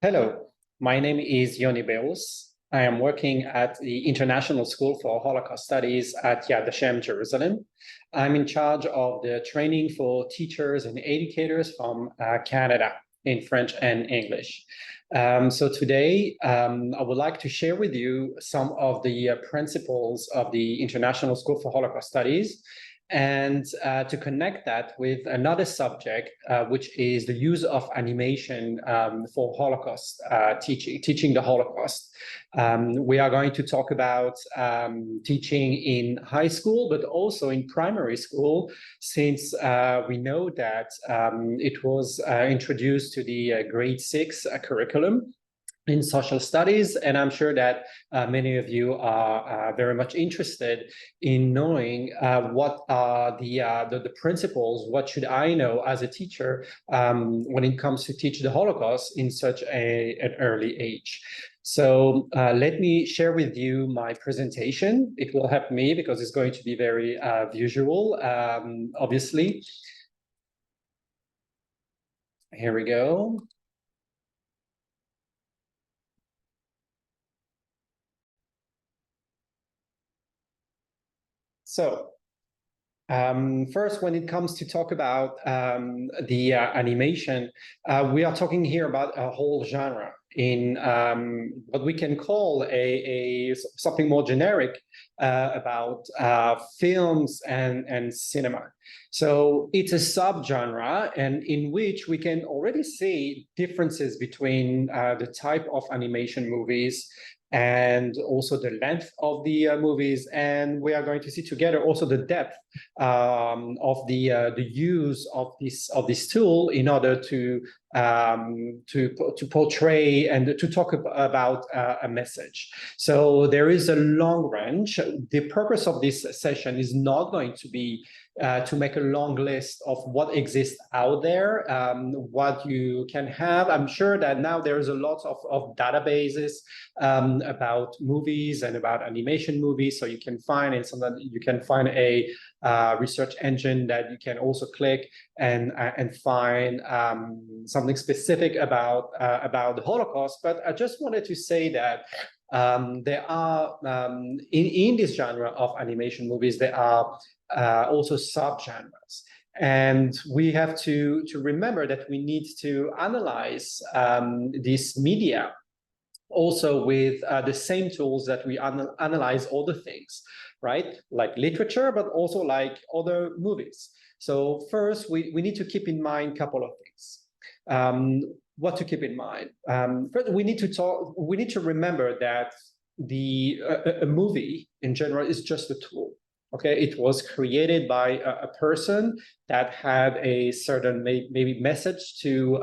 Hello, my name is Yoni Berrous. I am working at the International School for Holocaust Studies at Vashem, Jerusalem. I'm in charge of the training for teachers and educators from Canada in French and English. So today, I would like to share with you some of the principles of the International School for Holocaust Studies, and to connect that with another subject, which is the use of animation for Holocaust teaching the Holocaust. We are going to talk about teaching in high school, but also in primary school, since we know that it was introduced to the grade 6 curriculum in social studies, and I'm sure that many of you are very much interested in knowing what are the principles, what should I know as a teacher when it comes to teach the Holocaust in such an early age. So let me share with you my presentation. It will help me because it's going to be very visual, obviously. Here we go. So first, when it comes to talk about the animation, we are talking here about a whole genre in what we can call something more generic about films and cinema. So it's a subgenre, and in which we can already see differences between the type of animation movies and also the length of the movies, and we are going to see together also the depth of the use of this tool in order to portray and to talk about a message. So there is a long range. The purpose of this session is not going to be to make a long list of what exists out there, what you can have. I'm sure that now there's a lot of databases about movies and about animation movies, so you can find, and sometimes you can find a research engine that you can also click and find something specific about the Holocaust. But I just wanted to say that there are in this genre of animation movies, there are also subgenres, and we have to remember that we need to analyze this media also with the same tools that we analyze other things, right? Like literature, but also like other movies. So first, we need to keep in mind a couple of things. What to keep in mind? First, we need to remember that a movie in general is just a tool. Okay, it was created by a person that had a certain maybe message to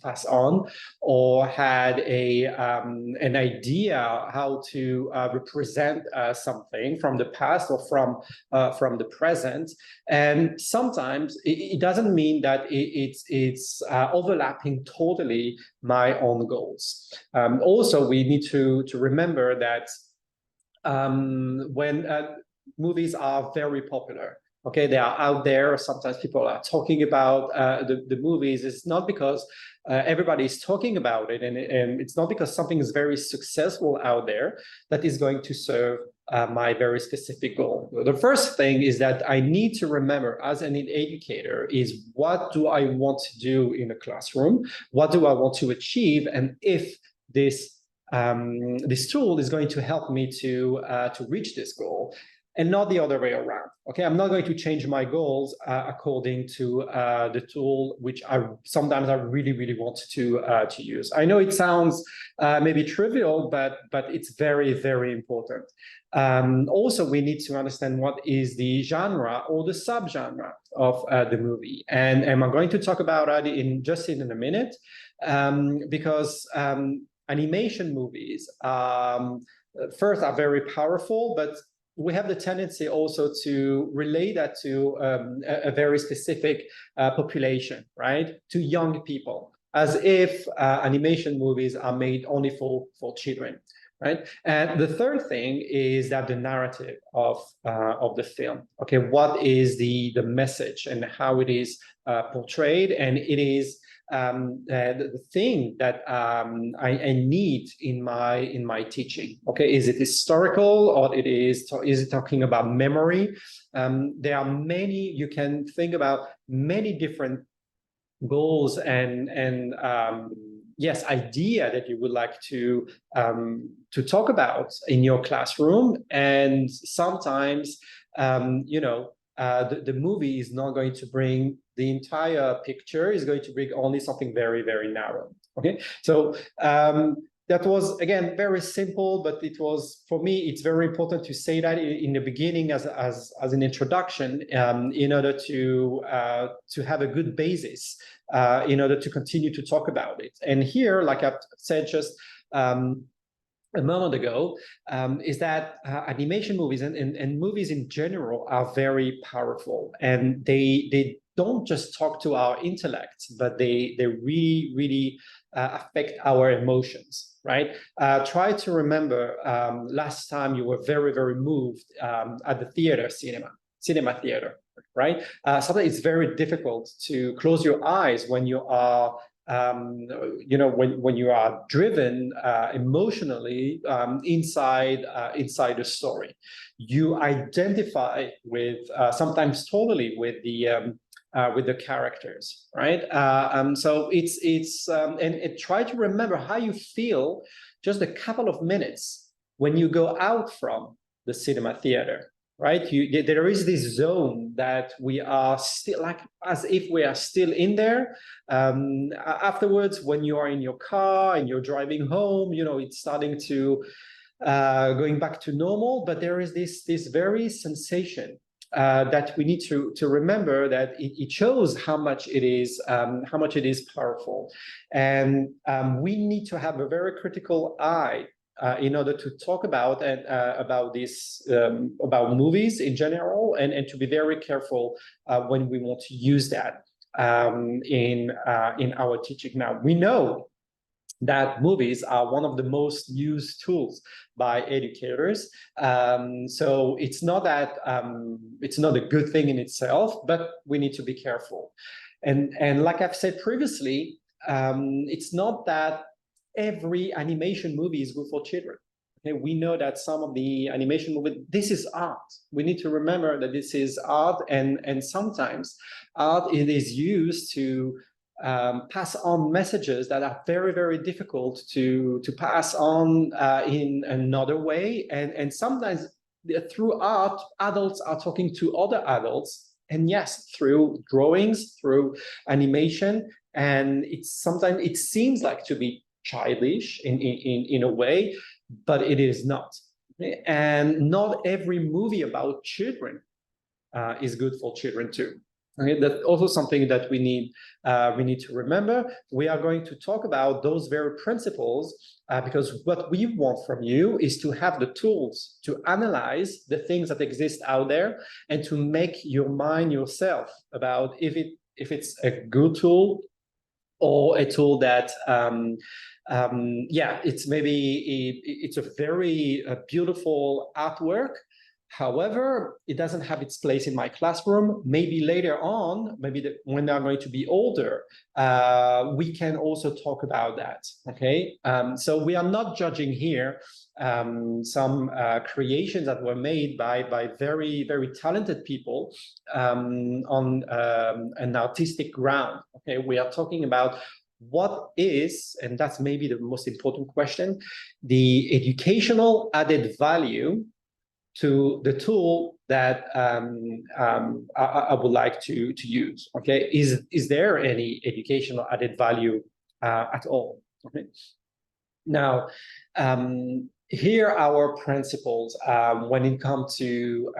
pass on, or had an idea how to represent something from the past or from the present. And sometimes it doesn't mean that it's overlapping totally my own goals. Also, we need to remember that when movies are very popular. Okay, they are out there. Sometimes people are talking about the movies. It's not because everybody is talking about it, and it's not because something is very successful out there that is going to serve my very specific goal. The first thing is that I need to remember as an educator is, what do I want to do in a classroom? What do I want to achieve? And if this tool is going to help me to reach this goal, and not the other way around. Okay, I'm not going to change my goals according to the tool, which sometimes I really want to use. I know it sounds maybe trivial, but it's very important. Also, we need to understand what is the genre or the subgenre of the movie, and I'm going to talk about it just in a minute, because animation movies first are very powerful, but we have the tendency also to relate that to a very specific population, right? To young people, as if animation movies are made only for children, right? And the third thing is that the narrative of the film. Okay, what is the message and how it is portrayed, and it is the thing that I need in my teaching. Okay, is it historical, or is it talking about memory? There are many, you can think about many different goals and yes, idea that you would like to talk about in your classroom. And sometimes the movie is not going to bring the entire picture, is going to bring only something very, very narrow. Okay, so that was, again, very simple, but it was, for me, it's very important to say that in the beginning as an introduction, in order to have a good basis, in order to continue to talk about it. And here, like I've said just a moment ago, is that animation movies and movies in general are very powerful, and they don't just talk to our intellect, but they really, really affect our emotions, right? Try to remember last time you were very, very moved at the cinema theater, right? Sometimes it's very difficult to close your eyes when you are when you are driven emotionally inside the story. You identify with sometimes totally with the characters, right? So it's and try to remember how you feel just a couple of minutes when you go out from the cinema theater. Right, there is this zone that we are still, like, as if we are still in there. Afterwards, when you are in your car and you're driving home, it's starting to going back to normal. But there is this very sensation that we need to remember, that it shows how much it is powerful, and we need to have a very critical eye in order to talk about this about movies in general, and to be very careful when we want to use that in our teaching. Now, we know that movies are one of the most used tools by educators, so it's not that it's not a good thing in itself, but we need to be careful. And like I've said previously, it's not that every animation movie is good for children. Okay, we know that some of the animation movies, this is art. We need to remember that this is art, and sometimes art, it is used to pass on messages that are very, very difficult to pass on in another way. And sometimes through art, adults are talking to other adults, and yes, through drawings, through animation. And sometimes it seems like to be childish in a way, but it is not. And not every movie about children is good for children too. Okay, that's also something that we need to remember. We are going to talk about those very principles because what we want from you is to have the tools to analyze the things that exist out there, and to make your mind yourself about if it's a good tool, or a tool that it's a very beautiful artwork. However, it doesn't have its place in my classroom. Maybe later on, when they're going to be older, we can also talk about that. Okay, so we are not judging here some creations that were made by very, very talented people on an artistic ground. Okay, we are talking about what is, and that's maybe the most important question, the educational added value to the tool that I would like to use. Okay, is there any educational added value at all? Okay, now here are our principles when it comes to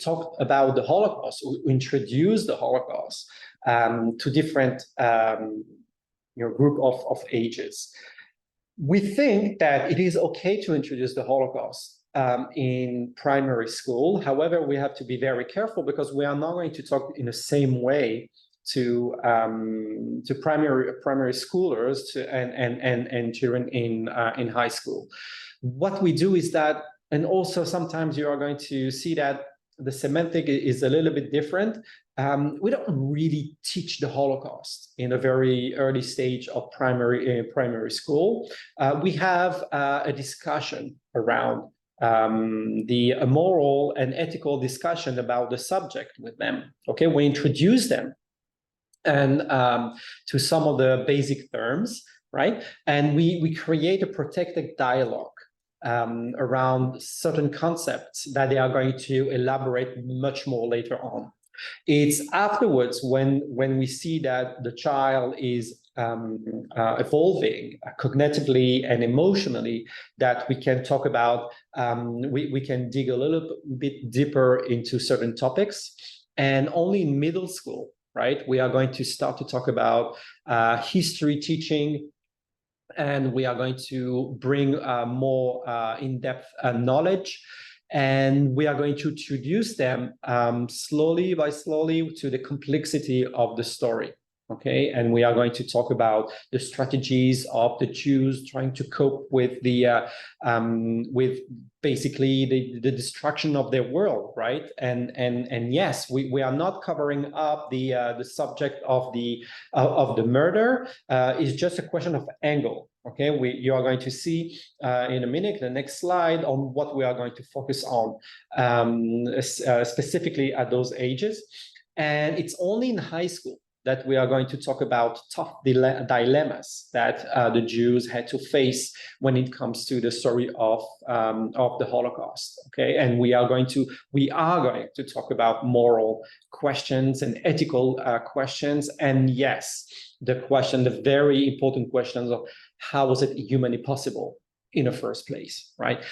talk about the Holocaust. We introduce the Holocaust to different group of ages. We think that it is okay to introduce the Holocaust in primary school. However, we have to be very careful, because we are not going to talk in the same way to primary schoolers and children in high school. What we do is that, and also sometimes you are going to see that the semantic is a little bit different. we don't really teach the Holocaust in a very early stage of primary school. We have a discussion around the moral and ethical discussion about the subject with them. Okay, we introduce them and to some of the basic terms, right? And we create a protected dialogue around certain concepts that they are going to elaborate much more later on. It's afterwards when we see that the child is evolving cognitively and emotionally that we can talk about, we can dig a little bit deeper into certain topics. And only in middle school, right, we are going to start to talk about history teaching, and we are going to bring more in-depth knowledge. And we are going to introduce them slowly to the complexity of the story, okay? And we are going to talk about the strategies of the Jews trying to cope with the with basically the destruction of their world, right? And yes, we are not covering up the subject of the murder. It's just a question of angle. Okay, you are going to see in a minute, the next slide, on what we are going to focus on specifically at those ages. And it's only in high school that we are going to talk about tough dilemmas that the Jews had to face when it comes to the story of the Holocaust. Okay, and we are going to talk about moral questions and ethical questions, and yes, the very important questions of how was it humanly possible in the first place, right?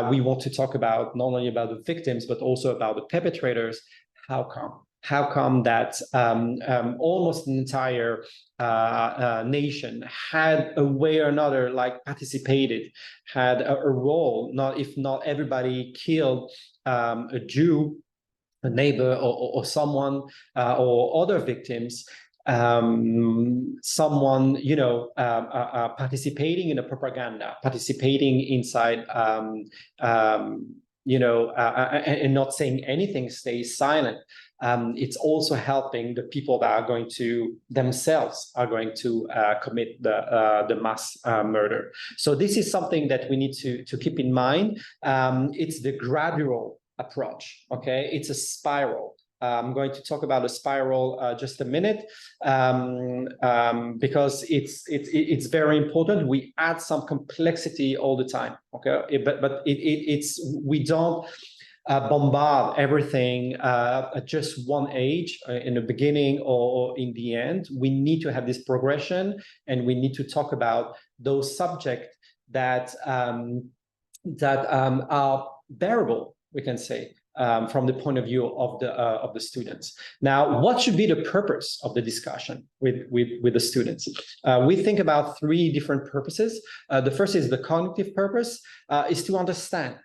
We want to talk about not only about the victims, but also about the perpetrators. How come? How come that almost an entire nation had a way or another, like participated, had a role, if not everybody killed a Jew, a neighbor, or someone, or other victims, someone, participating in a propaganda, participating inside, and not saying anything, stay silent. It's also helping the people that are going to themselves are going to commit the mass murder. So this is something that we need to keep in mind. It's the gradual approach. Okay, it's a spiral. I'm going to talk about a spiral just a minute because it's very important. We add some complexity all the time. Okay, but we don't bombard everything at just one age in the beginning or in the end. We need to have this progression, and we need to talk about those subjects that are bearable, we can say, from the point of view of the students. Now, what should be the purpose of the discussion with the students? We think about three different purposes. The first is the cognitive purpose, is to understand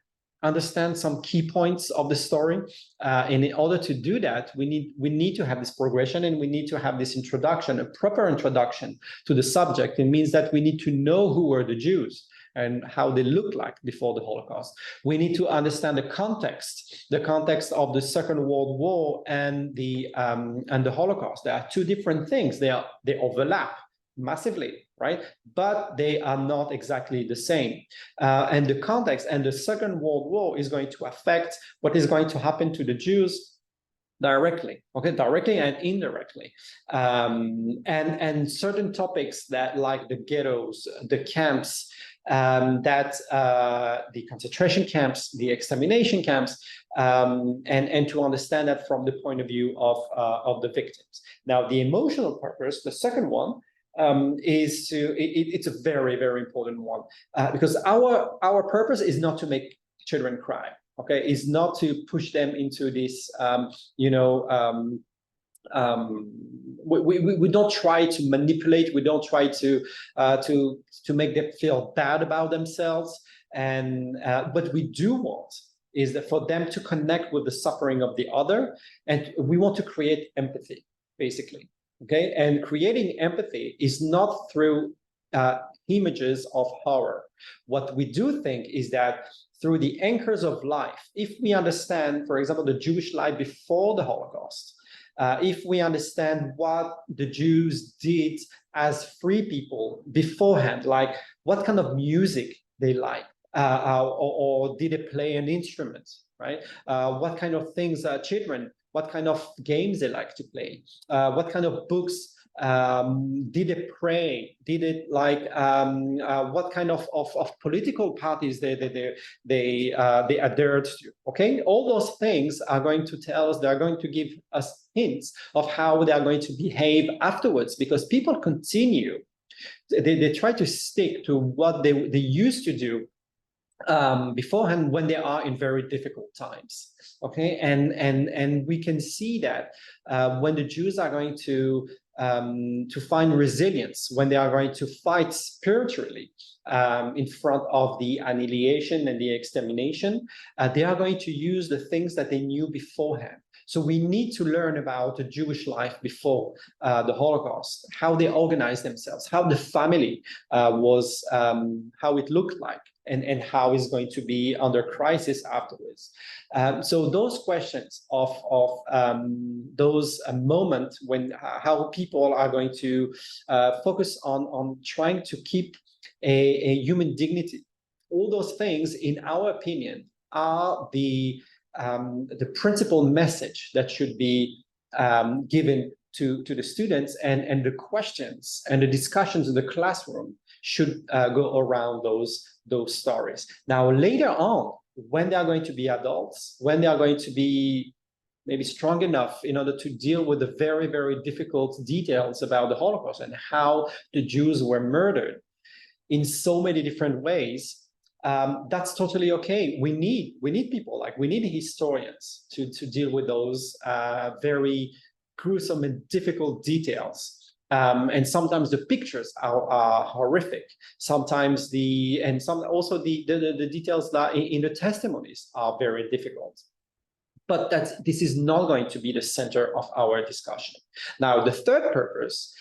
some key points of the story. And in order to do that, we need to have this progression, and we need to have this introduction, a proper introduction to the subject. It means that we need to know who were the Jews and how they looked like before the Holocaust. We need to understand the context of the Second World War and the Holocaust. There are two different things. They overlap massively, right? But they are not exactly the same. And the context and the Second World War is going to affect what is going to happen to the Jews directly, okay, directly and indirectly, and certain topics that, like the ghettos, the camps, the concentration camps, the extermination camps, and to understand that from the point of view of the victims. Now, the emotional purpose, the second one, it's a very, very important one, because our purpose is not to make children cry. Okay, is not to push them into this, we don't try to manipulate. We don't try to make them feel bad about themselves. And what we do want is that for them to connect with the suffering of the other, and we want to create empathy, basically. Okay, and creating empathy is not through images of horror. What we do think is that through the anchors of life, if we understand, for example, the Jewish life before the Holocaust, if we understand what the Jews did as free people beforehand, like what kind of music they like, or did they play an instrument, right? What kind of things children, what kind of games they like to play, what kind of books did they pray, did it like what kind of political parties they adhered to. Okay, all those things are going to tell us, they're going to give us hints of how they are going to behave afterwards, because people continue, they try to stick to what they used to do beforehand when they are in very difficult times. Okay, and we can see that when the Jews are going to find resilience, when they are going to fight spiritually in front of the annihilation and the extermination, they are going to use the things that they knew beforehand. So we need to learn about the Jewish life before the Holocaust, how they organized themselves, how the family was, how it looked like, and how it's going to be under crisis afterwards. So those questions of those moments when how people are going to focus on trying to keep a human dignity, all those things, in our opinion, are the principal message that should be given to the students, and the questions and the discussions in the classroom should go around those stories. Now, later on, when they are going to be adults, when they are going to be maybe strong enough in order to deal with the very, very difficult details about the Holocaust and how the Jews were murdered in so many different ways, that's totally okay. We need people, like we need historians to deal with those very gruesome and difficult details. And sometimes the pictures are horrific. Sometimes the details that in the testimonies are very difficult. But this is not going to be the center of our discussion. Now, the third purpose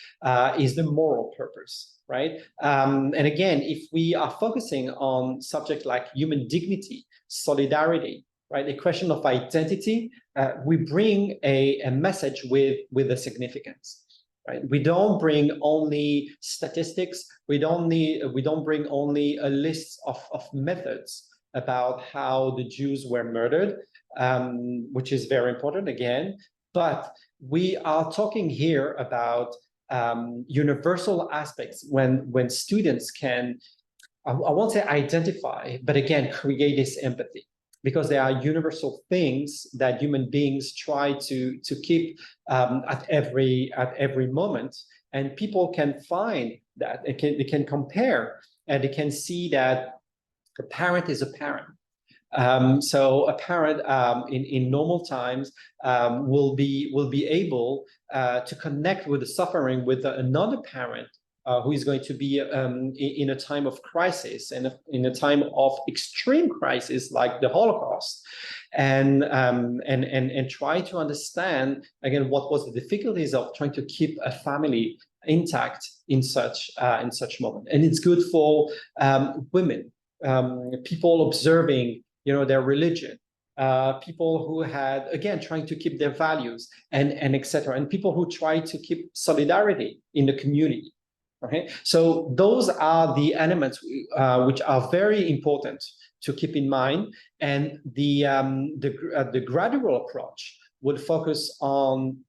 is the moral purpose, right? And again, if we are focusing on subjects like human dignity, solidarity, right, a question of identity, we bring a message with a significance. Right? We don't bring only statistics. We don't bring only a list of methods about how the Jews were murdered, which is very important again. But we are talking here about universal aspects when students can, I won't say identify, but again, create this empathy. Because there are universal things that human beings try to keep at every moment, and people can find that they can compare, and they can see that a parent is a parent. So a parent in normal times will be able to connect with the suffering with another parent who is going to be in a time of crisis and in a time of extreme crisis like the Holocaust, and try to understand again what was the difficulties of trying to keep a family intact in such moment. And it's good for women, people observing, their religion, people who had, again, trying to keep their values and etc., and people who try to keep solidarity in the community. Okay, so those are the elements which are very important to keep in mind, and the gradual approach would focus on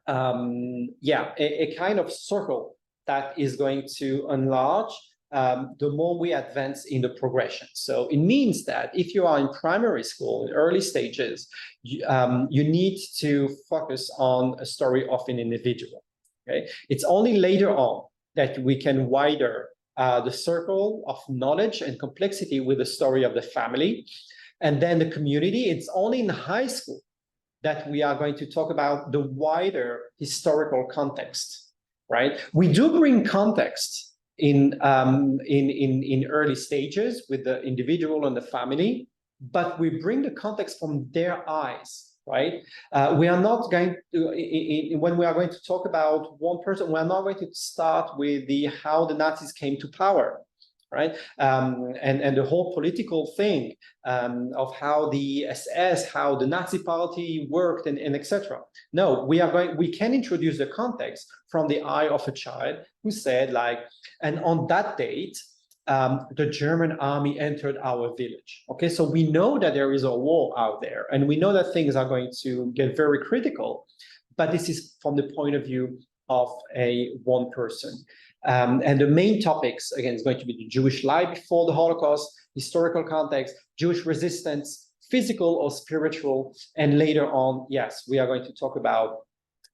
a kind of circle that is going to enlarge the more we advance in the progression. So it means that if you are in primary school in early stages, you need to focus on a story of an individual. Okay, it's only later on that we can widen the circle of knowledge and complexity with the story of the family. And then the community, it's only in high school that we are going to talk about the wider historical context, right? We do bring context in early stages with the individual and the family, but we bring the context from their eyes. Right? We are not going to, when we are going to talk about one person, we are not going to start with how the Nazis came to power. right? And the whole political thing of how the SS, how the Nazi Party worked, and etc. No, we can introduce the context from the eye of a child who said, like, and on that date, the German army entered our village. Okay, so we know that there is a war out there, and we know that things are going to get very critical, but this is from the point of view of one person. And the main topics, again, is going to be the Jewish life before the Holocaust, historical context, Jewish resistance, physical or spiritual, and later on, yes, we are going to talk about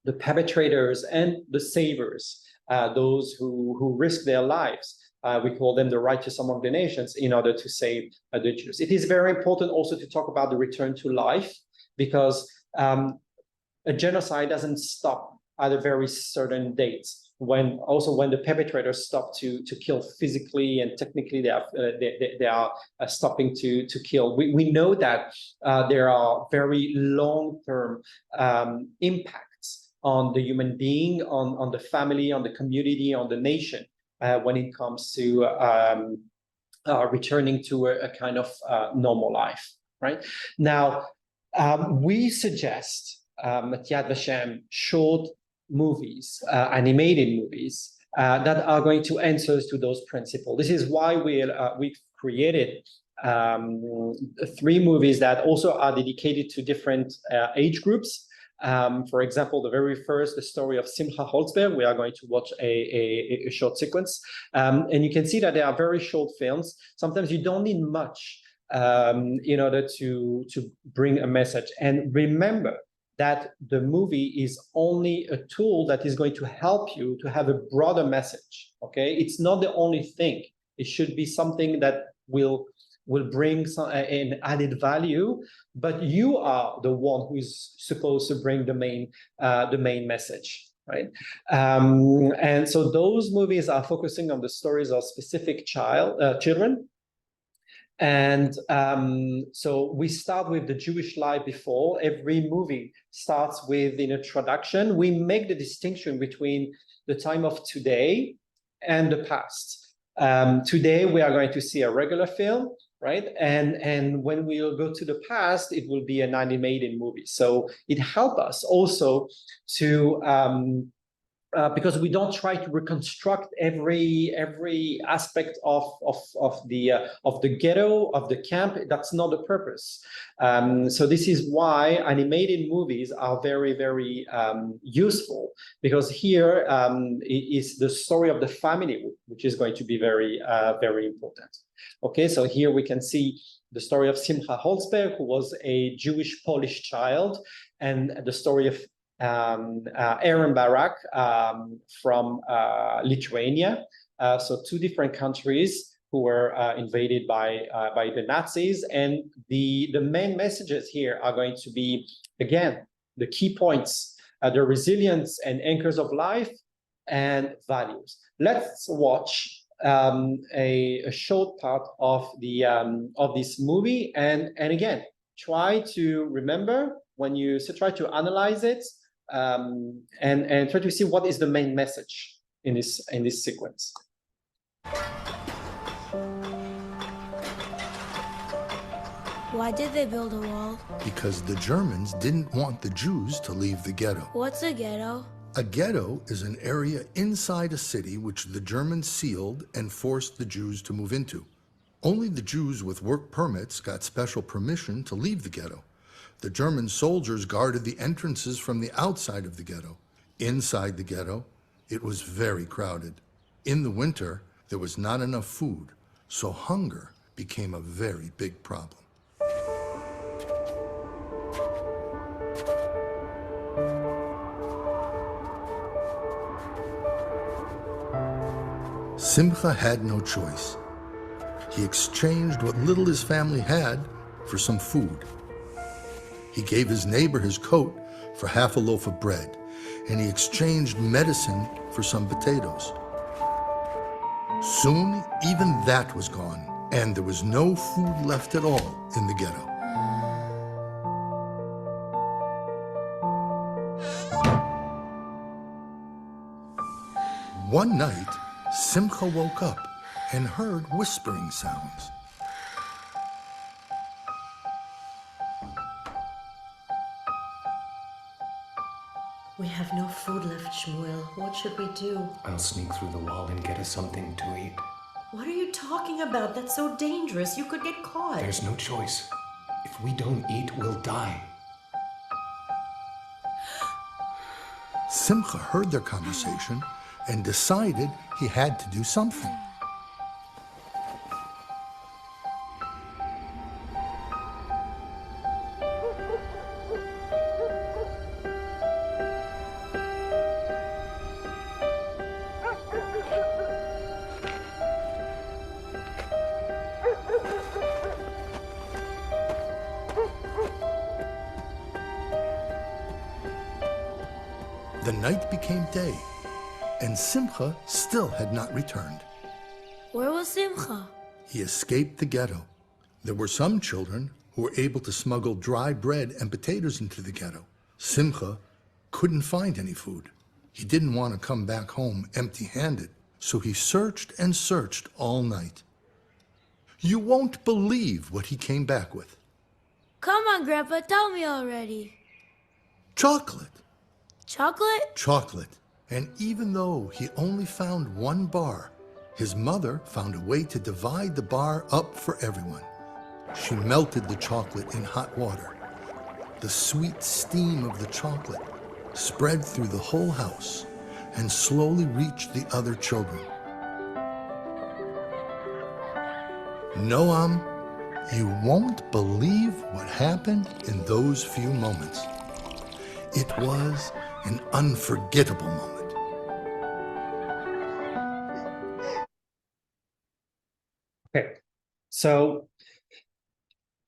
the perpetrators and the savers, those who risk their lives. We call them the righteous among the nations in order to save the Jews. It is very important also to talk about the return to life, because a genocide doesn't stop at a very certain date. When the perpetrators stop to kill physically and technically, they are stopping to kill. We know that there are very long-term impacts on the human being, on the family, on the community, on the nation, when it comes to returning to a kind of normal life, right? Now, we suggest at Yad Vashem short movies, animated movies that are going to answer to those principles. This is why we've created 3 movies that also are dedicated to different age groups. For example, the very first, the story of Simcha Holzberg, we are going to watch a short sequence. And you can see that they are very short films. Sometimes you don't need much in order to bring a message. And remember that the movie is only a tool that is going to help you to have a broader message, okay? It's not the only thing. It should be something that will bring an added value, but you are the one who is supposed to bring the main message, right? And so those movies are focusing on the stories of specific children. And so we start with the Jewish life before. Every movie starts with an introduction. We make the distinction between the time of today and the past. Today, we are going to see a regular film, right? And when we'll go to the past, it will be an animated movie. So it helps us also to because we don't try to reconstruct every aspect of the ghetto, of the camp. That's not the purpose. So this is why animated movies are very, very useful, because here is the story of the family, which is going to be very, very important. Okay, so here we can see the story of Simcha Holzberg, who was a Jewish Polish child, and the story of Aaron Barak from Lithuania. So 2 different countries who were invaded by the Nazis. And the main messages here are going to be, again, the key points, the resilience and anchors of life and values. Let's watch a short part of this movie, and again, try to remember when you try to analyze it, and try to see what is the main message in this sequence. Why did they build a wall? Because the Germans didn't want the Jews to leave the ghetto. What's a ghetto? A ghetto is an area inside a city which the Germans sealed and forced the Jews to move into. Only the Jews with work permits got special permission to leave the ghetto. The German soldiers guarded the entrances from the outside of the ghetto. Inside the ghetto, it was very crowded. In the winter, there was not enough food, so hunger became a very big problem. Simcha had no choice. He exchanged what little his family had for some food. He gave his neighbor his coat for half a loaf of bread, and he exchanged medicine for some potatoes. Soon, even that was gone, and there was no food left at all in the ghetto. One night, Simcha woke up and heard whispering sounds. We have no food left, Shmuel. What should we do? I'll sneak through the wall and get us something to eat. What are you talking about? That's so dangerous. You could get caught. There's no choice. If we don't eat, we'll die. Simcha heard their conversation and decided he had to do something. The night became day, and Simcha still had not returned. Where was Simcha? He escaped the ghetto. There were some children who were able to smuggle dry bread and potatoes into the ghetto. Simcha couldn't find any food. He didn't want to come back home empty-handed, so he searched and searched all night. You won't believe what he came back with. Come on, Grandpa, tell me already. Chocolate. Chocolate? Chocolate. And even though he only found one bar, his mother found a way to divide the bar up for everyone. She melted the chocolate in hot water. The sweet steam of the chocolate spread through the whole house and slowly reached the other children. Noam, you won't believe what happened in those few moments. It was an unforgettable moment. Okay, so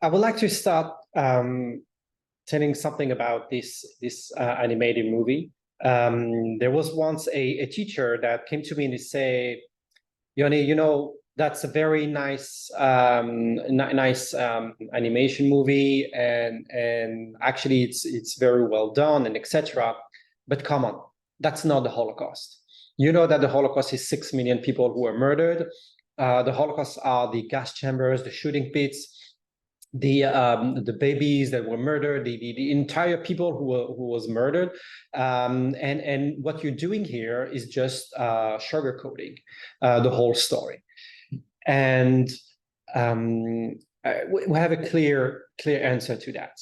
I would like to start telling something about this animated movie. There was once a teacher that came to me and he said, Yoni, you know, that's a very nice animation movie, and actually it's very well done and etc. But come on, that's not the Holocaust. You know that the Holocaust is 6 million people who were murdered. The Holocaust are the gas chambers, the shooting pits, the babies that were murdered, the entire people who was murdered. And what you're doing here is just sugarcoating the whole story. And we have a clear answer to that.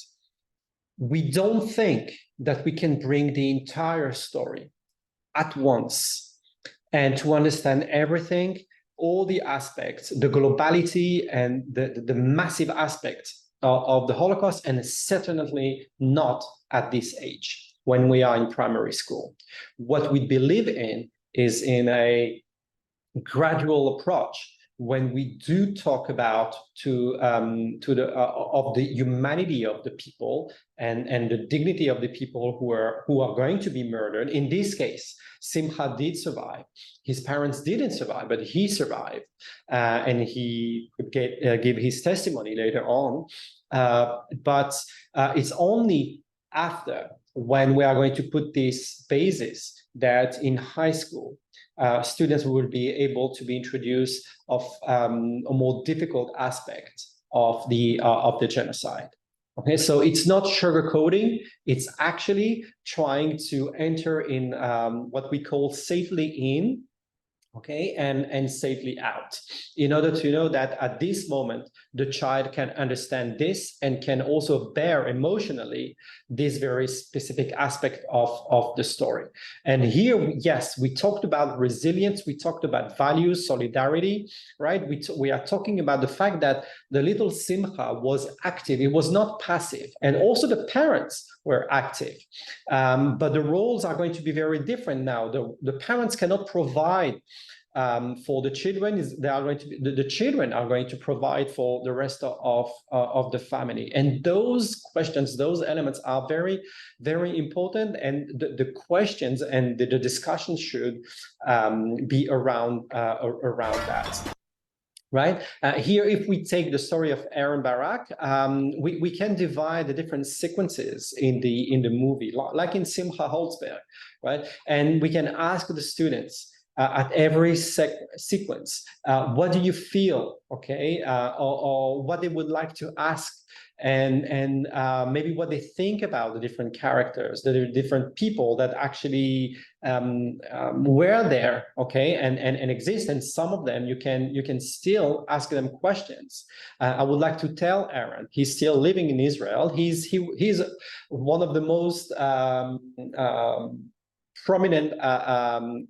We don't think that we can bring the entire story at once and to understand everything, all the aspects, the globality and the massive aspects of the Holocaust, and certainly not at this age when we are in primary school. What we believe in is in a gradual approach. When we do talk about of the humanity of the people and the dignity of the people who are going to be murdered. In this case, Simcha did survive. His parents didn't survive, but he survived, and he could give his testimony later on. But it's only after, when we are going to put this basis, that in high school students will be able to be introduced of a more difficult aspect of the genocide. Okay, so it's not sugarcoating, it's actually trying to enter in what we call safely in, okay, and safely out, in order to know that at this moment, the child can understand this and can also bear emotionally this very specific aspect of the story. And here, yes, we talked about resilience, we talked about values, solidarity, right? We are talking about the fact that the little Simcha was active, it was not passive, and also the parents were active. But the roles are going to be very different now. The parents cannot provide for the children. The children are going to provide for the rest of the family. And those questions, those elements are very, very important. And the questions and the discussion should be around that. Right here, if we take the story of Aaron Barak, we can divide the different sequences in the movie, like in Simcha Holtzberg, right? And we can ask the students, at every sequence. What do you feel, okay, or what they would like to ask, and maybe what they think about the different characters, the different people that actually were there, okay, and exist. And some of them you can still ask them questions. I would like to tell Aaron, he's still living in Israel. He's one of the most prominent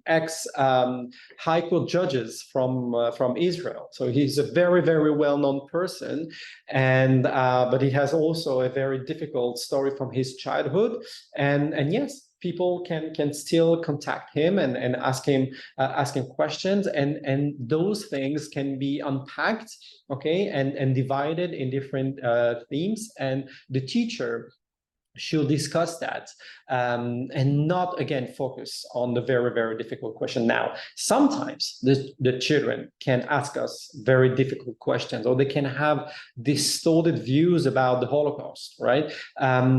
ex high court judges from Israel. So he's a very, very well-known person, and but he has also a very difficult story from his childhood. And yes, people can still contact him and ask him questions, and those things can be unpacked, okay, and divided in different themes, and the teacher should discuss that, and not again focus on the very, very difficult question. Now, sometimes the children can ask us very difficult questions, or they can have distorted views about the Holocaust, right?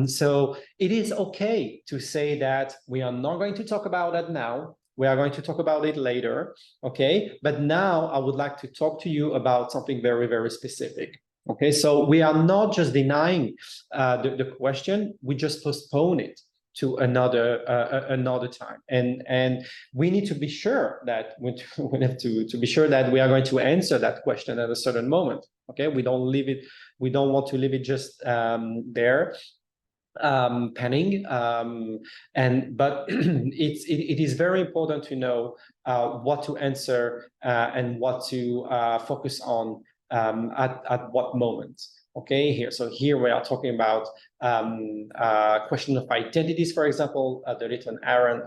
So it is okay to say that we are not going to talk about that now. We are going to talk about it later, okay? But now I would like to talk to you about something very, very specific. Okay, so we are not just denying the question, we just postpone it to another time, and we need to be sure that we have to be sure that we are going to answer that question at a certain moment. Okay, we don't want to leave it just there penning, but it is very important to know what to answer and what to focus on at what moment. Okay, here we are talking about question of identities, for example. The little Aaron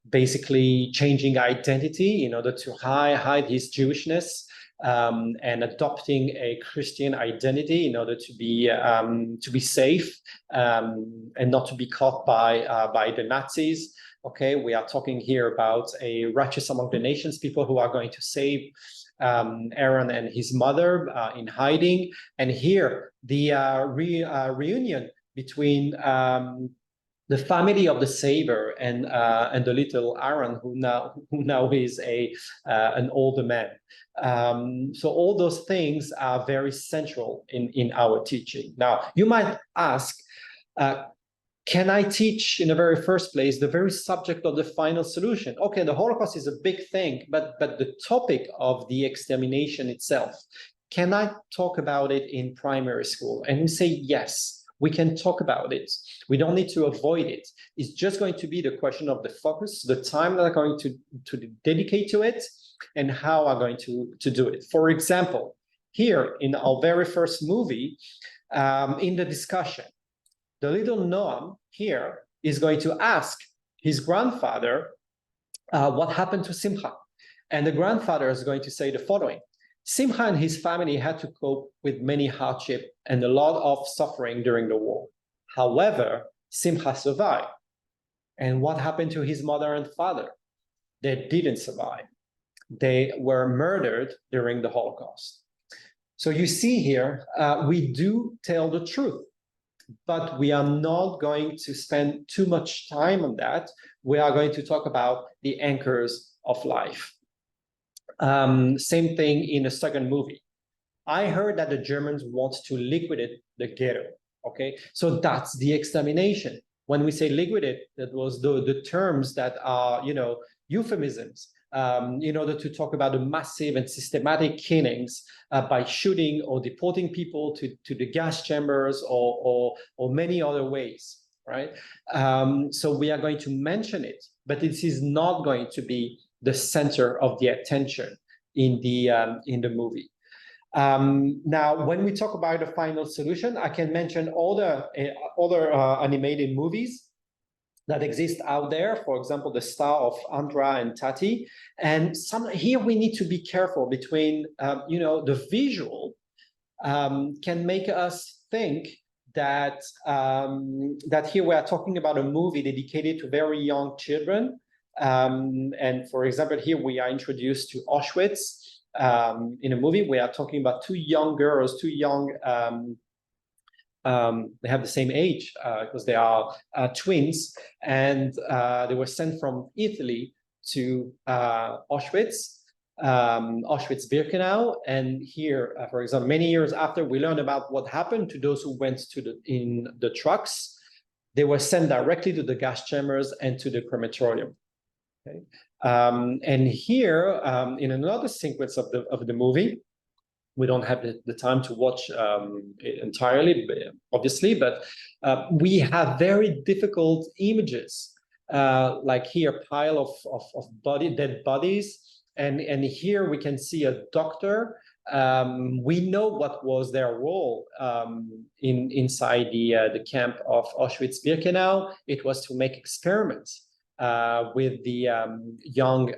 basically changing identity in order to hide his Jewishness, and adopting a Christian identity in order to be safe, and not to be caught by the Nazis. Okay, we are talking here about a righteous among the nations, people who are going to save Aaron and his mother in hiding. And here the reunion between the family of the Savior and the little Aaron, who now is an older man. So all those things are very central in our teaching. Now, you might ask, can I teach in the very first place the very subject of the final solution? Okay, the Holocaust is a big thing, but the topic of the extermination itself, can I talk about it in primary school? And we say yes, we can talk about it. We don't need to avoid it. It's just going to be the question of the focus, the time that I'm going to dedicate to it, and how I'm going to do it. For example, here in our very first movie, in the discussion, the little Noam here is going to ask his grandfather what happened to Simcha. And the grandfather is going to say the following: Simcha and his family had to cope with many hardship and a lot of suffering during the war. However, Simcha survived. And what happened to his mother and father? They didn't survive. They were murdered during the Holocaust. So you see here, we do tell the truth, but we are not going to spend too much time on that. We are going to talk about the anchors of life. Same thing in the second movie. I heard that the Germans want to liquidate the ghetto. Okay, so that's the extermination. When we say liquidate, that was the terms that are, euphemisms, in order to talk about the massive and systematic killings by shooting or deporting people to the gas chambers or many other ways, right? So we are going to mention it, but this is not going to be the center of the attention in the movie. Now, when we talk about the final solution, I can mention all the other animated movies that exist out there. For example, The Star of Andra and Tati. And here we need to be careful between, the visual can make us think that that here we are talking about a movie dedicated to very young children. And for example, here we are introduced to Auschwitz. In a movie, we are talking about two young girls, two young they have the same age because they are twins, and they were sent from Italy to Auschwitz, Auschwitz-Birkenau, and here, for example, many years after, we learn about what happened to those who went to in the trucks. They were sent directly to the gas chambers and to the crematorium. Okay. And here, in another sequence of the movie, we don't have the time to watch it entirely, obviously, but we have very difficult images, like here, pile of dead bodies, and here we can see a doctor. We know what was their role inside the camp of Auschwitz-Birkenau. It was to make experiments with the young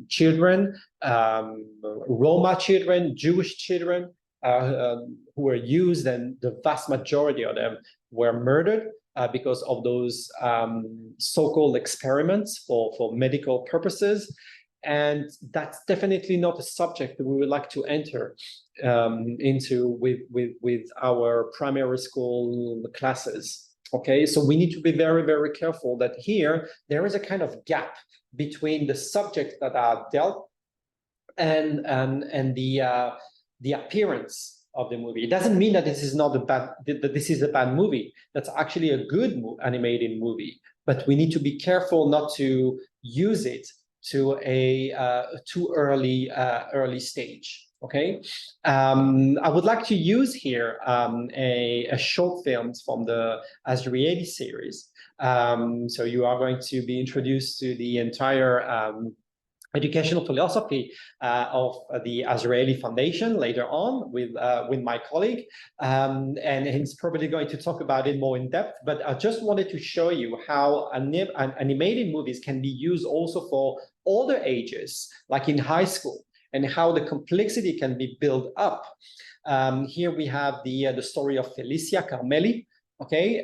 children, Roma children, Jewish children, who were used, and the vast majority of them were murdered because of those so-called experiments for medical purposes. And that's definitely not a subject that we would like to enter into with our primary school classes. Okay, so we need to be very, very careful that here there is a kind of gap between the subjects that are dealt and the appearance of the movie. It doesn't mean that this is not a bad, that this is a bad movie. That's actually a good animated movie, but we need to be careful not to use it to a too early stage. Okay, I would like to use here a short film from the Azrieli series. So you are going to be introduced to the entire educational philosophy of the Azrieli Foundation later on with my colleague, and he's probably going to talk about it more in depth. But I just wanted to show you how animated movies can be used also for older ages, like in high school, and how the complexity can be built up. Here we have the story of Felicia Carmelli, okay,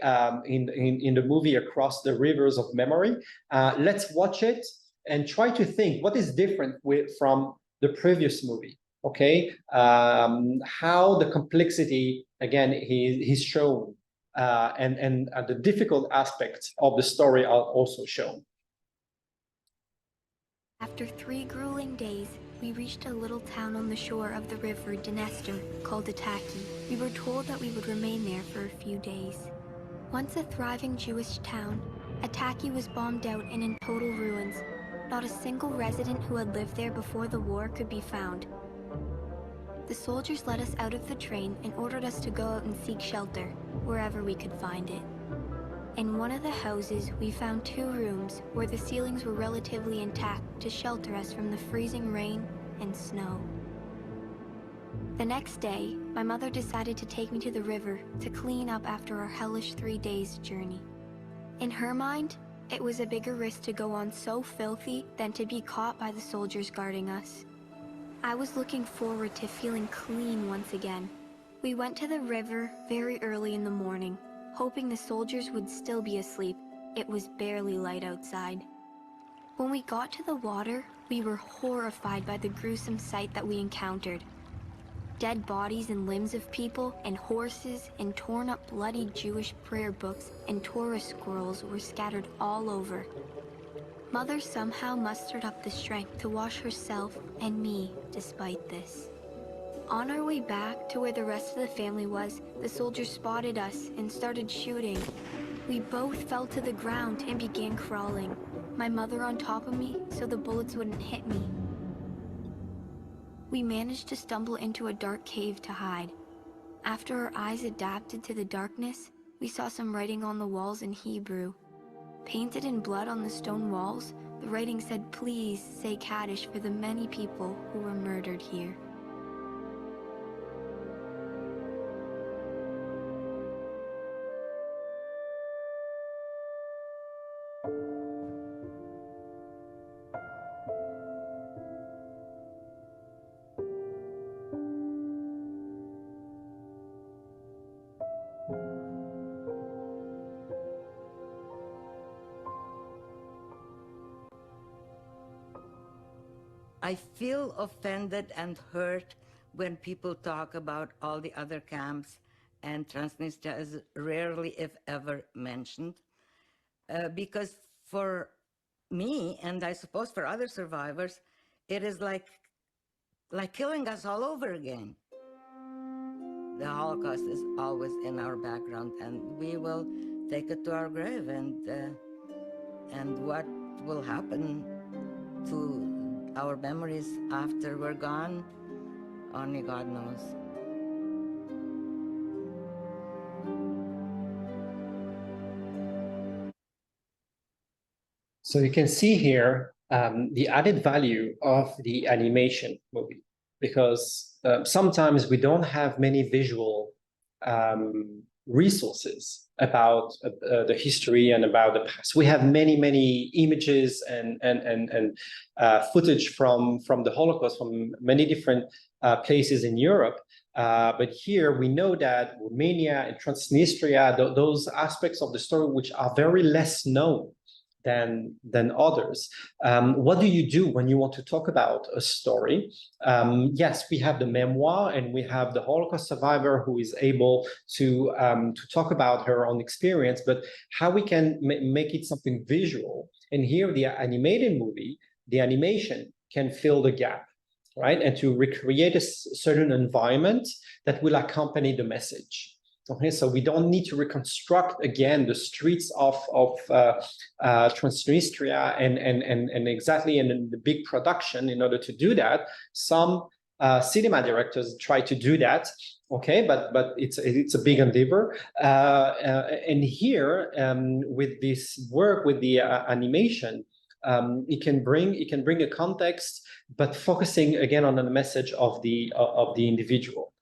in the movie Across the Rivers of Memory. Let's watch it and try to think what is different from the previous movie, okay? How the complexity, again, is shown, and the difficult aspects of the story are also shown. After 3 grueling days, we reached a little town on the shore of the river Dniester called Ataki. We were told that we would remain there for a few days. Once a thriving Jewish town, Ataki was bombed out and in total ruins. Not a single resident who had lived there before the war could be found. The soldiers let us out of the train and ordered us to go out and seek shelter, wherever we could find it. In one of the houses, we found 2 rooms where the ceilings were relatively intact to shelter us from the freezing rain and snow. The next day, my mother decided to take me to the river to clean up after our hellish 3 days journey. In her mind, it was a bigger risk to go on so filthy than to be caught by the soldiers guarding us. I was looking forward to feeling clean once again. We went to the river very early in the morning, hoping the soldiers would still be asleep. It was barely light outside. When we got to the water, we were horrified by the gruesome sight that we encountered. Dead bodies and limbs of people and horses and torn up bloody Jewish prayer books and Torah scrolls were scattered all over. Mother somehow mustered up the strength to wash herself and me despite this. On our way back to where the rest of the family was, the soldiers spotted us and started shooting. We both fell to the ground and began crawling, my mother on top of me so the bullets wouldn't hit me. We managed to stumble into a dark cave to hide. After our eyes adapted to the darkness, we saw some writing on the walls in Hebrew. Painted in blood on the stone walls, the writing said, "Please say Kaddish for the many people who were murdered here." I feel offended and hurt when people talk about all the other camps and Transnistria is rarely, if ever, mentioned, because for me, and I suppose for other survivors, it is like killing us all over again. The Holocaust is always in our background, and we will take it to our grave, and what will happen to our memories after we're gone, only God knows. So you can see here the added value of the animation movie, because sometimes we don't have many visual resources about the history and about the past. We have many images and footage from the Holocaust from many different places in Europe. But here we know that Romania and Transnistria, those aspects of the story which are very less known than others. What do you do when you want to talk about a story? Yes, we have the memoir, and we have the Holocaust survivor who is able to talk about her own experience, but how we can make it something visual. And here the animated movie, the animation can fill the gap, right? And to recreate a certain environment that will accompany the message. Okay, so we don't need to reconstruct again the streets of Transnistria and exactly in the big production. In order to do that, some cinema directors try to do that. Okay, but it's a big endeavor. And here, with this work with the animation, it can bring a context, but focusing again on the message of the individual.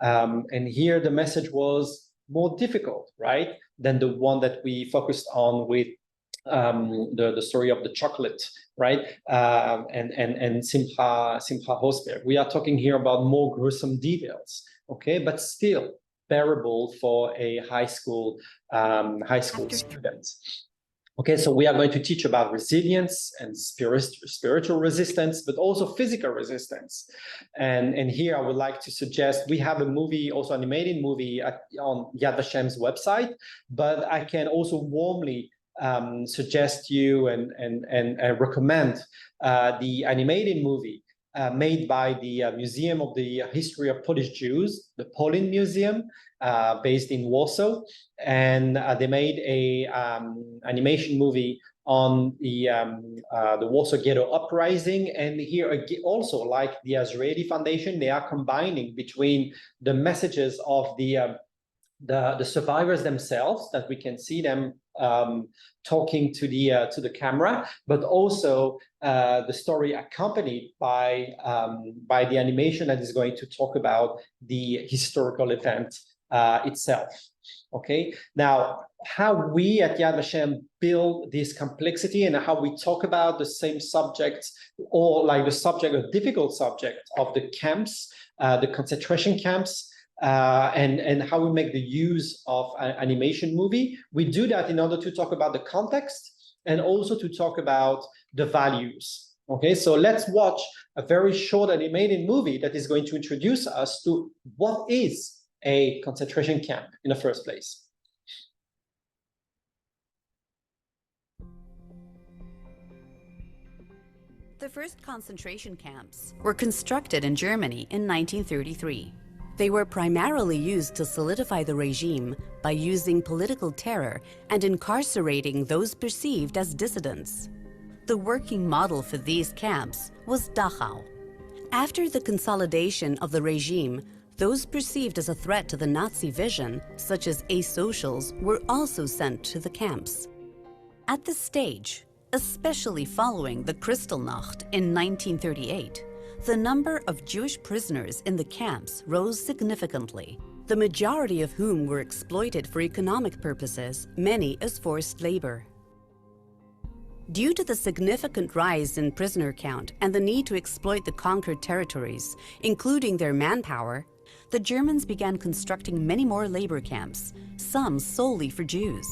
And here the message was more difficult, right, than the one that we focused on with the story of the chocolate, right, and Simcha Hosberg. We are talking here about more gruesome details, okay, but still bearable for a high school student. Okay, so we are going to teach about resilience and spiritual resistance, but also physical resistance. And here I would like to suggest, we have a movie, also animated movie on Yad Vashem's website, but I can also warmly suggest you and recommend the animated movie made by the Museum of the History of Polish Jews, the Polin Museum, based in Warsaw, and they made a animation movie on the Warsaw Ghetto Uprising. And here also, like the Azrieli Foundation, they are combining between the messages of the survivors themselves, that we can see them talking to the camera, but also the story accompanied by the animation that is going to talk about the historical event itself. Okay, now how we at Yad Vashem build this complexity and how we talk about the same subjects, or like the subject, a difficult subject of the camps, the concentration camps, and how we make the use of an animation movie. We do that in order to talk about the context and also to talk about the values. Okay, so let's watch a very short animated movie that is going to introduce us to what is a concentration camp in the first place. The first concentration camps were constructed in Germany in 1933. They were primarily used to solidify the regime by using political terror and incarcerating those perceived as dissidents. The working model for these camps was Dachau. After the consolidation of the regime, those perceived as a threat to the Nazi vision, such as asocials, were also sent to the camps. At this stage, especially following the Kristallnacht in 1938, the number of Jewish prisoners in the camps rose significantly, the majority of whom were exploited for economic purposes, many as forced labor. Due to the significant rise in prisoner count and the need to exploit the conquered territories, including their manpower, the Germans began constructing many more labor camps, some solely for Jews.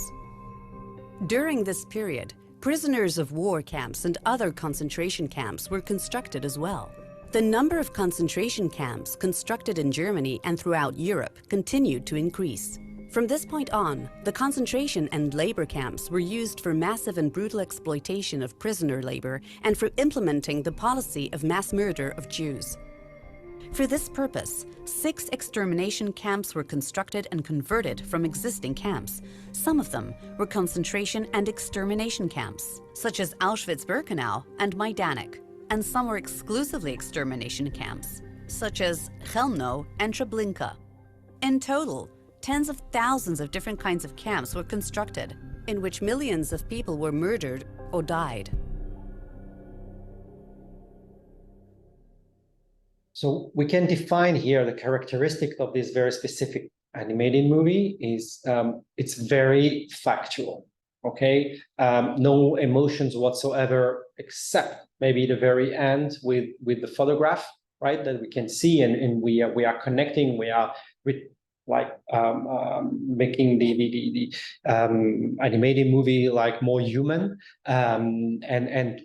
During this period, prisoners of war camps and other concentration camps were constructed as well. The number of concentration camps constructed in Germany and throughout Europe continued to increase. From this point on, the concentration and labor camps were used for massive and brutal exploitation of prisoner labor and for implementing the policy of mass murder of Jews. For this purpose, 6 extermination camps were constructed and converted from existing camps. Some of them were concentration and extermination camps, such as Auschwitz-Birkenau and Majdanek, and some were exclusively extermination camps, such as Chelmno and Treblinka. In total, tens of thousands of different kinds of camps were constructed, in which millions of people were murdered or died. So we can define here the characteristic of this very specific animated movie is it's very factual, okay? No emotions whatsoever, except maybe the very end with the photograph, right? That we can see and we are connecting, we are making the animated movie like more human and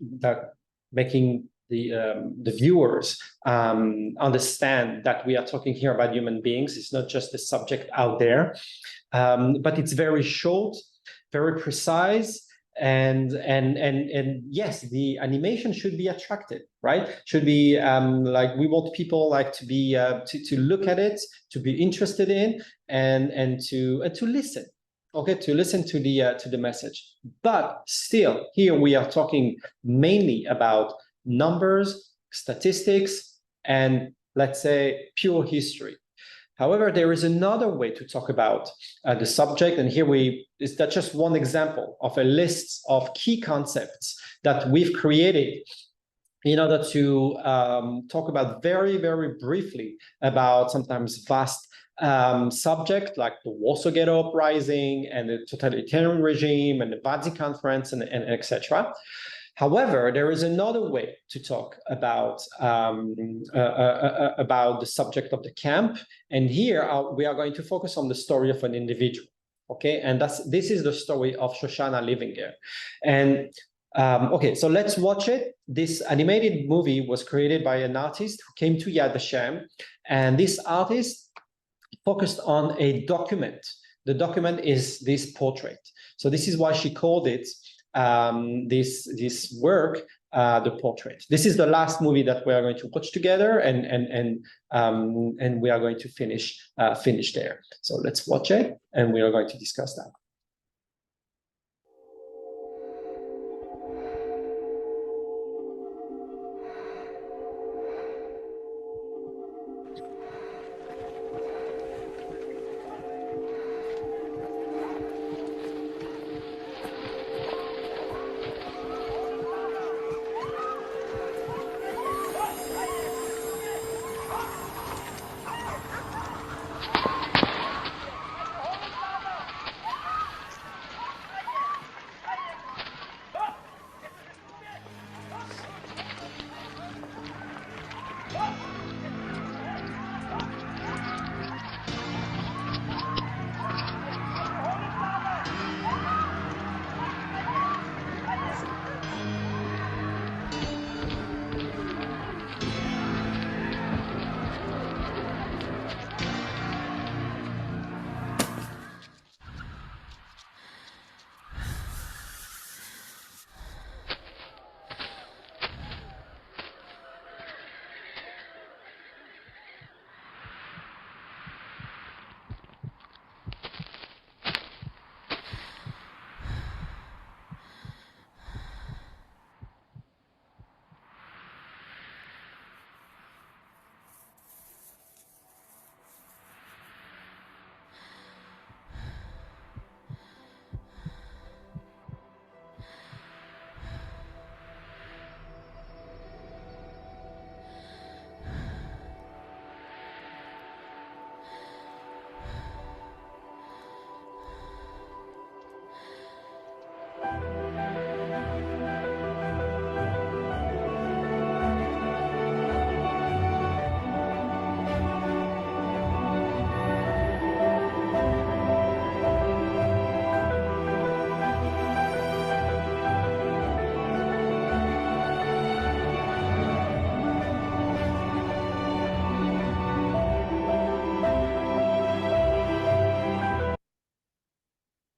making the viewers understand that we are talking here about human beings. It's not just the subject out there, but it's very short, very precise, and yes, the animation should be attractive, right? Should be like we want people like to be to look at it, to be interested in, and to listen. Okay, to listen to the message. But still, here we are talking mainly about numbers, statistics, and let's say pure history. However, there is another way to talk about the subject, and here that's just one example of a list of key concepts that we've created in order to talk about very, very briefly about sometimes vast subject like the Warsaw Ghetto Uprising and the totalitarian regime and the Wannsee Conference and etc. However, there is another way to talk about the subject of the camp, and here we are going to focus on the story of an individual. Okay, and this is the story of Shoshana living there. And okay, so let's watch it. This animated movie was created by an artist who came to Yad Vashem, and this artist focused on a document. The document is this portrait. So this is why she called it this work, the portrait. This is the last movie that we are going to watch together, and we are going to finish there. So let's watch it, and we are going to discuss that.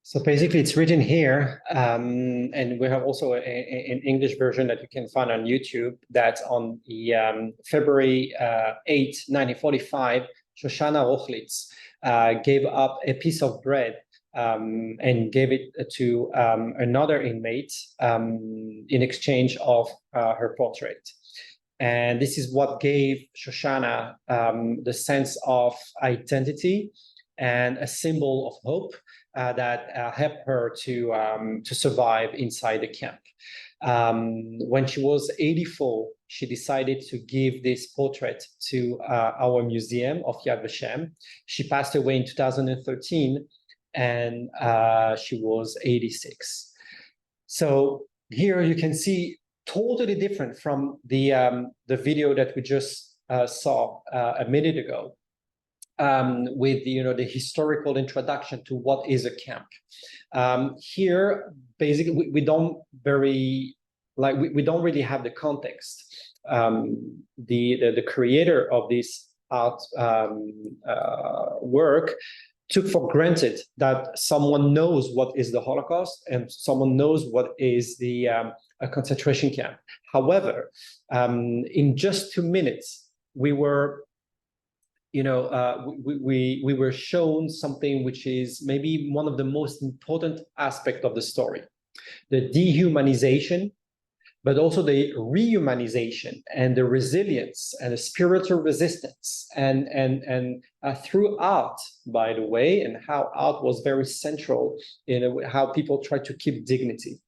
So basically, it's written here, and we have also an English version that you can find on YouTube. That on the February 8, 1945, Shoshana Rochlitz gave up a piece of bread and gave it to another inmate in exchange of her portrait. And this is what gave Shoshana the sense of identity and a symbol of hope that helped her to survive inside the camp. When she was 84, she decided to give this portrait to our museum of Yad Vashem. She passed away in 2013, and she was 86. So here you can see totally different from the video that we just saw a minute ago. With the historical introduction to what is a camp. Here, basically, we don't really have the context. The creator of this art work took for granted that someone knows what is the Holocaust and someone knows what is the a concentration camp. However, in just 2 minutes, we were we were shown something which is maybe one of the most important aspects of the story, the dehumanization, but also the rehumanization and the resilience and the spiritual resistance and through art, by the way, and how art was very central in how people try to keep dignity.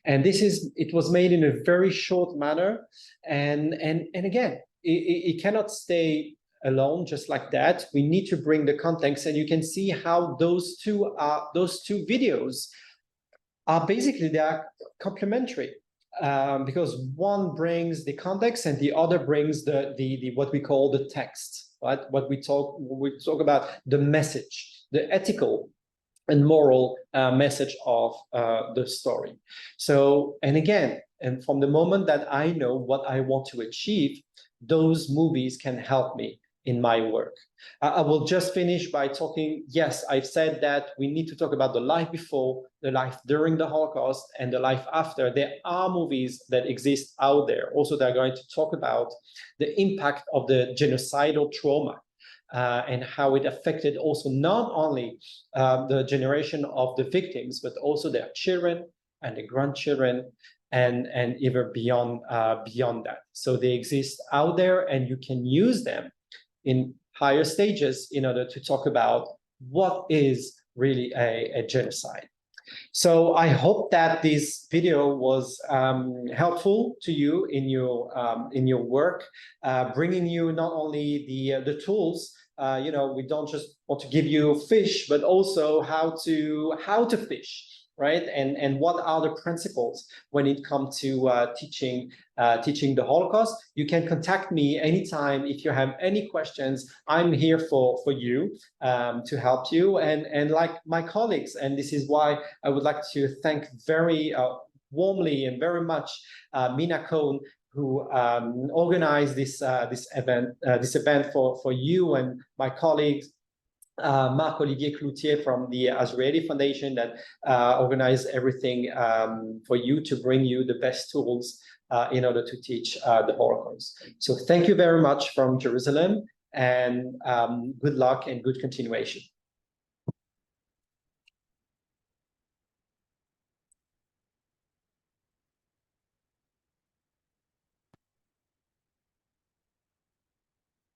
And it was made in a very short manner, and again, it cannot stay alone just like that. We need to bring the context, and you can see how those two videos are basically, they are complementary, because one brings the context and the other brings the what we call the text, right? What we talk about, the message, the ethical and moral message of the story. So, and again, and from the moment that I know what I want to achieve, those movies can help me in my work. I will just finish by talking, yes, I've said that we need to talk about the life before, the life during the Holocaust, and the life after. There are movies that exist out there. Also, they're going to talk about the impact of the genocidal trauma and how it affected also not only the generation of the victims, but also their children and the grandchildren, and even beyond that. So they exist out there, and you can use them in higher stages in order to talk about what is really a genocide. So I hope that this video was helpful to you in your work, bringing you not only the tools. We don't just want to give you fish, but also how to fish, right? And what are the principles when it comes to teaching the Holocaust. You can contact me anytime if you have any questions. I'm here for you to help you, and like my colleagues. And this is why I would like to thank very warmly and very much Mina Cohn, who organized this event for you, and my colleagues, Marc-Olivier Clouthier from the Azrieli Foundation, that organized everything for you, to bring you the best tools in order to teach the Holocaust. So thank you very much from Jerusalem, and good luck and good continuation.